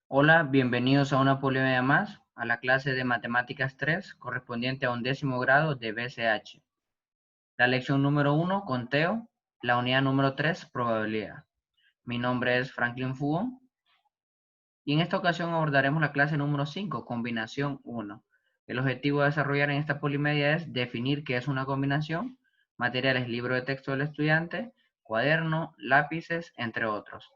Hola, bienvenidos a una polimedia más, a la clase de Matemáticas 3, correspondiente a un 10º grado de BCH. La lección número 1, conteo, la unidad número 3, probabilidad. Mi nombre es Franklin Fugón, y en esta ocasión abordaremos la clase número 5, combinación 1. El objetivo a desarrollar en esta polimedia es definir qué es una combinación, materiales, libro de texto del estudiante, cuaderno, lápices, entre otros.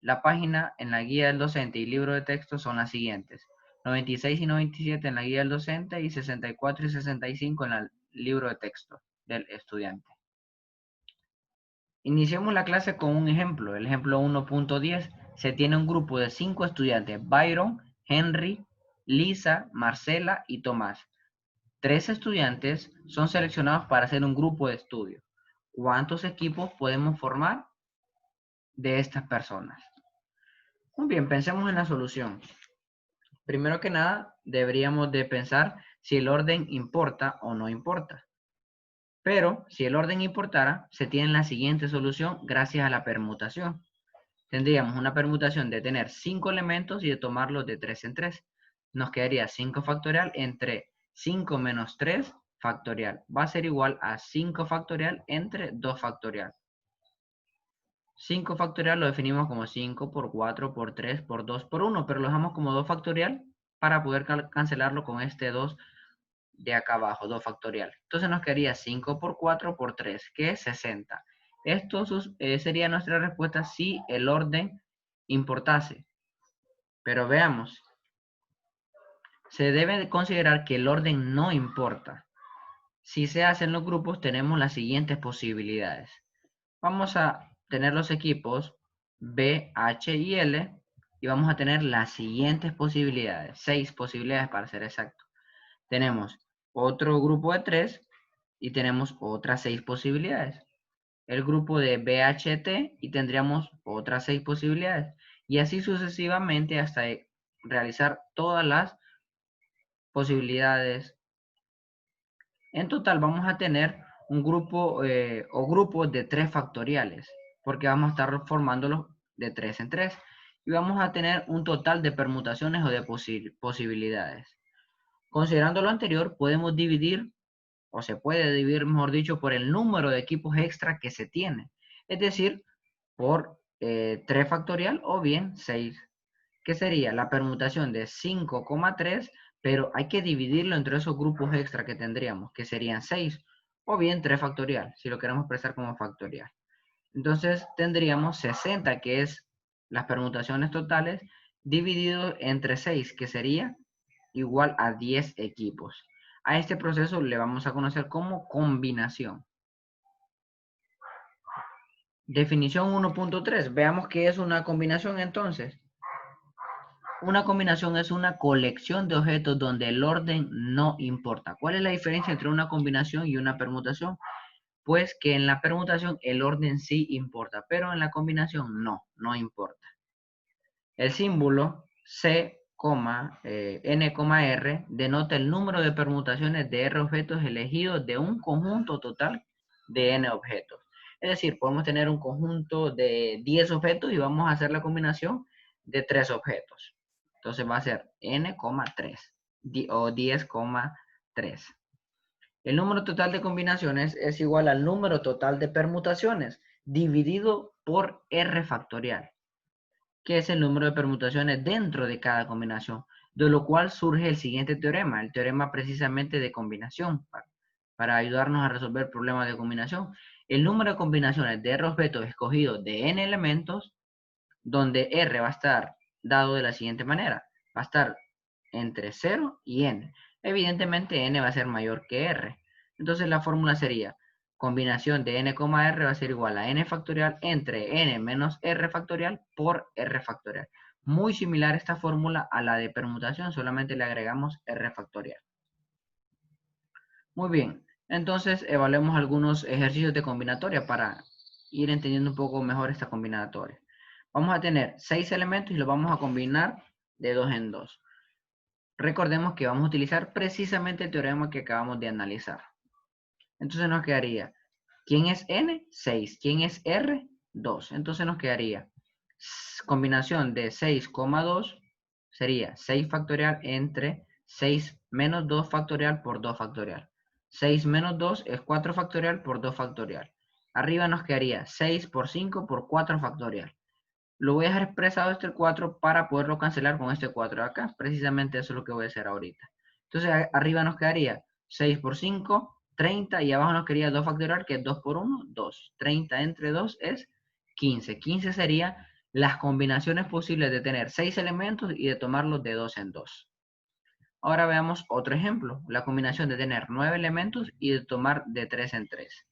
La página en la guía del docente y libro de texto son las siguientes: 96 y 97 en la guía del docente y 64 y 65 en el libro de texto del estudiante. Iniciemos la clase con un ejemplo. El ejemplo 1.10. Se tiene un grupo de 5 estudiantes: Byron, Henry, Lisa, Marcela y Tomás. 3 estudiantes son seleccionados para hacer un grupo de estudio. ¿Cuántos equipos podemos formar de estas personas? Muy bien, pensemos en la solución. Primero que nada, deberíamos de pensar si el orden importa o no importa. Pero si el orden importara, se tiene la siguiente solución gracias a la permutación. Tendríamos una permutación de tener 5 elementos y de tomarlos de 3 en 3. Nos quedaría 5 factorial entre 5 menos 3 factorial. Va a ser igual a 5 factorial entre 2 factorial. 5 factorial lo definimos como 5 por 4 por 3 por 2 por 1, pero lo dejamos como 2 factorial para poder cancelarlo con este 2 de acá abajo, 2 factorial. Entonces nos quedaría 5 por 4 por 3, que es 60. Esto sería nuestra respuesta si el orden importase. Pero veamos, se debe de considerar que el orden no importa. Si se hacen los grupos, tenemos las siguientes posibilidades. Vamos a tener los equipos B, H y L y vamos a tener las siguientes posibilidades, 6 posibilidades para ser exacto. Tenemos otro grupo de 3 y tenemos otras 6 posibilidades. El grupo de BHT y tendríamos otras 6 posibilidades. Y así sucesivamente hasta realizar todas las posibilidades. En total vamos a tener un grupo o grupos de 3 factoriales, porque vamos a estar formándolos de 3 en 3. Y vamos a tener un total de permutaciones o de posibilidades. Considerando lo anterior, podemos dividir, o se puede dividir, mejor dicho, por el número de equipos extra que se tiene. Es decir, por 3 factorial o bien 6, que sería la permutación de 5,3, pero hay que dividirlo entre esos grupos extra que tendríamos, que serían 6, o bien 3 factorial, si lo queremos expresar como factorial. Entonces tendríamos 60, que es las permutaciones totales, dividido entre 6, que sería igual a 10 equipos. A este proceso le vamos a conocer como combinación. Definición 1.3. Veamos qué es una combinación entonces. Una combinación es una colección de objetos donde el orden no importa. ¿Cuál es la diferencia entre una combinación y una permutación? Pues que en la permutación el orden sí importa, pero en la combinación no importa. El símbolo C, N, R denota el número de permutaciones de R objetos elegidos de un conjunto total de N objetos. Es decir, podemos tener un conjunto de 10 objetos y vamos a hacer la combinación de 3 objetos. Entonces va a ser N,3 o 10,3. El número total de combinaciones es igual al número total de permutaciones dividido por R factorial, que es el número de permutaciones dentro de cada combinación, de lo cual surge el siguiente teorema, el teorema precisamente de combinación, para ayudarnos a resolver problemas de combinación. El número de combinaciones de R objetos escogidos de N elementos, donde R va a estar dado de la siguiente manera, va a estar entre 0 y N. Evidentemente N va a ser mayor que R. Entonces la fórmula sería combinación de N, R va a ser igual a N factorial entre N menos R factorial por R factorial. Muy similar esta fórmula a la de permutación, solamente le agregamos R factorial. Muy bien, entonces evaluemos algunos ejercicios de combinatoria para ir entendiendo un poco mejor esta combinatoria. Vamos a tener 6 elementos y los vamos a combinar de 2 en 2. Recordemos que vamos a utilizar precisamente el teorema que acabamos de analizar. Entonces nos quedaría, ¿quién es N? 6. ¿Quién es R? 2. Entonces nos quedaría Combinación de 6,2 sería 6 factorial entre 6 menos 2 factorial por 2 factorial. 6 menos 2 es 4 factorial por 2 factorial. Arriba nos quedaría 6 por 5 por 4 factorial. Lo voy a dejar expresado este 4 para poderlo cancelar con este 4 de acá. Precisamente eso es lo que voy a hacer ahorita. Entonces arriba nos quedaría 6 por 5, 30, y abajo nos quedaría 2 factorial, que es 2 por 1, 2. 30 entre 2 es 15. 15 sería las combinaciones posibles de tener 6 elementos y de tomarlos de 2 en 2. Ahora veamos otro ejemplo. La combinación de tener 9 elementos y de tomar de 3 en 3.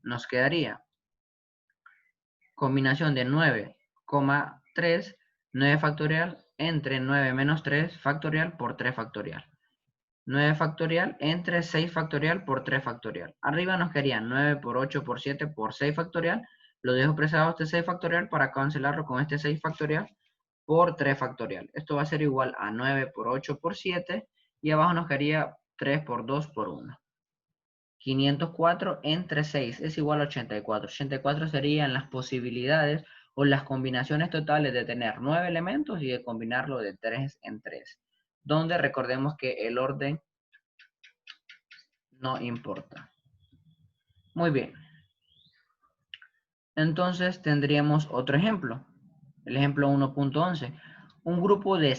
Nos quedaría combinación de 9,3, 9 factorial entre 9 menos 3 factorial por 3 factorial. 9 factorial entre 6 factorial por 3 factorial. Arriba nos quedaría 9 por 8 por 7 por 6 factorial. Lo dejo expresado este 6 factorial para cancelarlo con este 6 factorial por 3 factorial. Esto va a ser igual a 9 por 8 por 7, y abajo nos quedaría 3 por 2 por 1. 504 entre 6 es igual a 84. 84 serían las posibilidades o las combinaciones totales de tener 9 elementos y de combinarlo de 3 en 3. Donde recordemos que el orden no importa. Muy bien. Entonces tendríamos otro ejemplo. El ejemplo 1.11. Un grupo de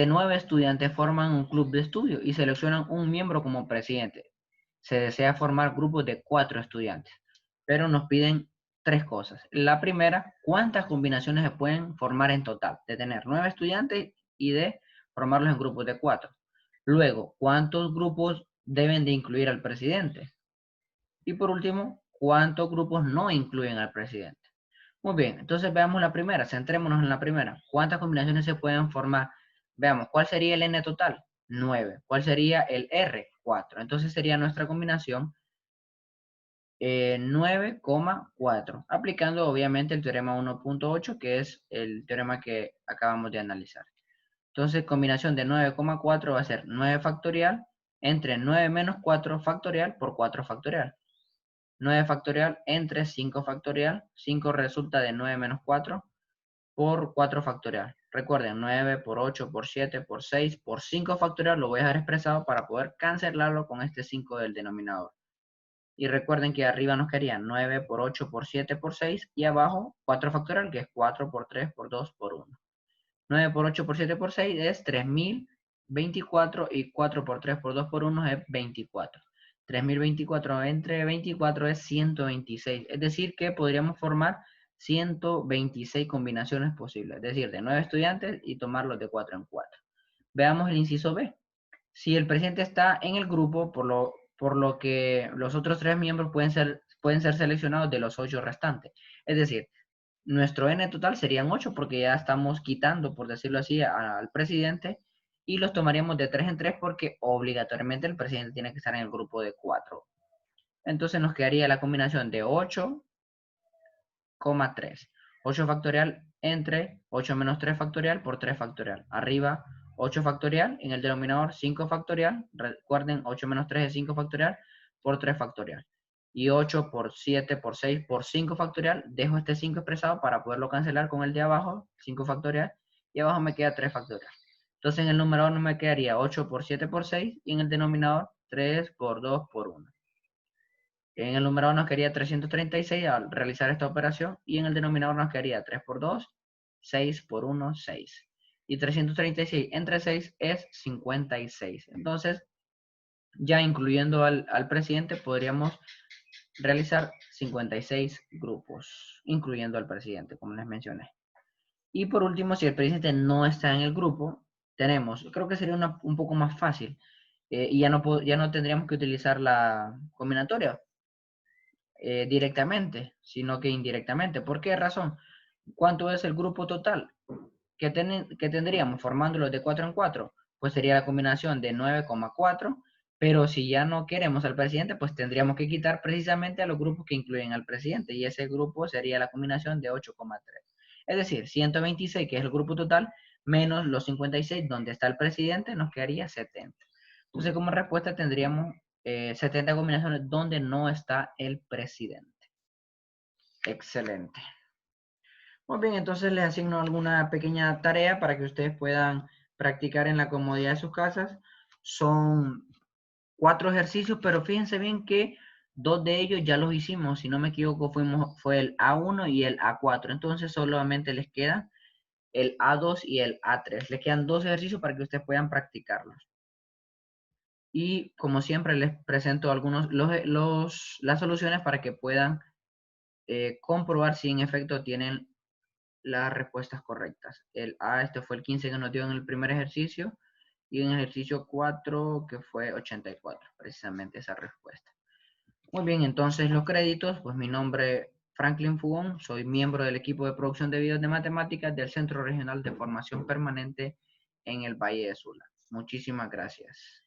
9 estudiantes forman un club de estudio y seleccionan un miembro como presidente. Se desea formar grupos de 4 estudiantes, pero nos piden 3 cosas. La primera, ¿cuántas combinaciones se pueden formar en total? De tener 9 estudiantes y de formarlos en grupos de 4. Luego, ¿cuántos grupos deben de incluir al presidente? Y por último, ¿cuántos grupos no incluyen al presidente? Muy bien, entonces veamos la primera, centrémonos en la primera. ¿Cuántas combinaciones se pueden formar? Veamos, ¿cuál sería el n total? 9. ¿Cuál sería el r? 4. Entonces sería nuestra combinación 9,4. Aplicando obviamente el teorema 1.8, que es el teorema que acabamos de analizar. Entonces combinación de 9,4 va a ser 9 factorial entre 9 menos 4 factorial por 4 factorial. 9 factorial entre 5 factorial. 5 resulta de 9 menos 4 por 4 factorial. Recuerden, 9 por 8 por 7 por 6 por 5 factorial lo voy a dejar expresado para poder cancelarlo con este 5 del denominador. Y recuerden que arriba nos quedaría 9 por 8 por 7 por 6 y abajo 4 factorial, que es 4 por 3 por 2 por 1. 9 por 8 por 7 por 6 es 3024 y 4 por 3 por 2 por 1 es 24. 3024 entre 24 es 126. Es decir, que podríamos formar 126 combinaciones posibles. Es decir, de 9 estudiantes y tomarlos de 4 en 4. Veamos el inciso B. Si el presidente está en el grupo, por lo que los otros 3 miembros pueden ser seleccionados de los 8 restantes. Es decir, nuestro n total serían 8 porque ya estamos quitando, por decirlo así, al presidente, y los tomaríamos de 3 en 3 porque obligatoriamente el presidente tiene que estar en el grupo de 4. Entonces nos quedaría la combinación de 8,3. 8 factorial entre 8 menos 3 factorial por 3 factorial. Arriba 8 factorial, en el denominador 5 factorial. Recuerden, 8 menos 3 es 5 factorial por 3 factorial. Y 8 por 7 por 6 por 5 factorial. Dejo este 5 expresado para poderlo cancelar con el de abajo, 5 factorial. Y abajo me queda 3 factorial. Entonces en el numerador no me quedaría 8 por 7 por 6 y en el denominador 3 por 2 por 1. En el numerador nos quedaría 336 al realizar esta operación y en el denominador nos quedaría 3 por 2, 6 por 1, 6. Y 336 entre 6 es 56. Entonces, ya incluyendo al presidente, podríamos realizar 56 grupos, incluyendo al presidente, como les mencioné. Y por último, si el presidente no está en el grupo, tenemos, creo que sería un poco más fácil, y ya no tendríamos que utilizar la combinatoria directamente, sino que indirectamente. ¿Por qué razón? ¿Cuánto es el grupo total que tendríamos formándolo de 4 en 4? Pues sería la combinación de 9,4, pero si ya no queremos al presidente, pues tendríamos que quitar precisamente a los grupos que incluyen al presidente, y ese grupo sería la combinación de 8,3. Es decir, 126, que es el grupo total, menos los 56, donde está el presidente, nos quedaría 70. Entonces, como respuesta tendríamos 70 combinaciones donde no está el presidente. Excelente. Muy bien, entonces les asigno alguna pequeña tarea para que ustedes puedan practicar en la comodidad de sus casas. Son 4 ejercicios, pero fíjense bien que 2 de ellos ya los hicimos. Si no me equivoco, fue el A1 y el A4. Entonces solamente les queda el A2 y el A3. Les quedan 2 ejercicios para que ustedes puedan practicarlos. Y como siempre les presento las soluciones para que puedan comprobar si en efecto tienen las respuestas correctas. El A, este fue el 15 que nos dio en el primer ejercicio, y en el ejercicio 4, que fue 84, precisamente esa respuesta. Muy bien, entonces los créditos, pues mi nombre Franklin Fugón, soy miembro del equipo de producción de videos de matemáticas del Centro Regional de Formación Permanente en el Valle de Sula. Muchísimas gracias.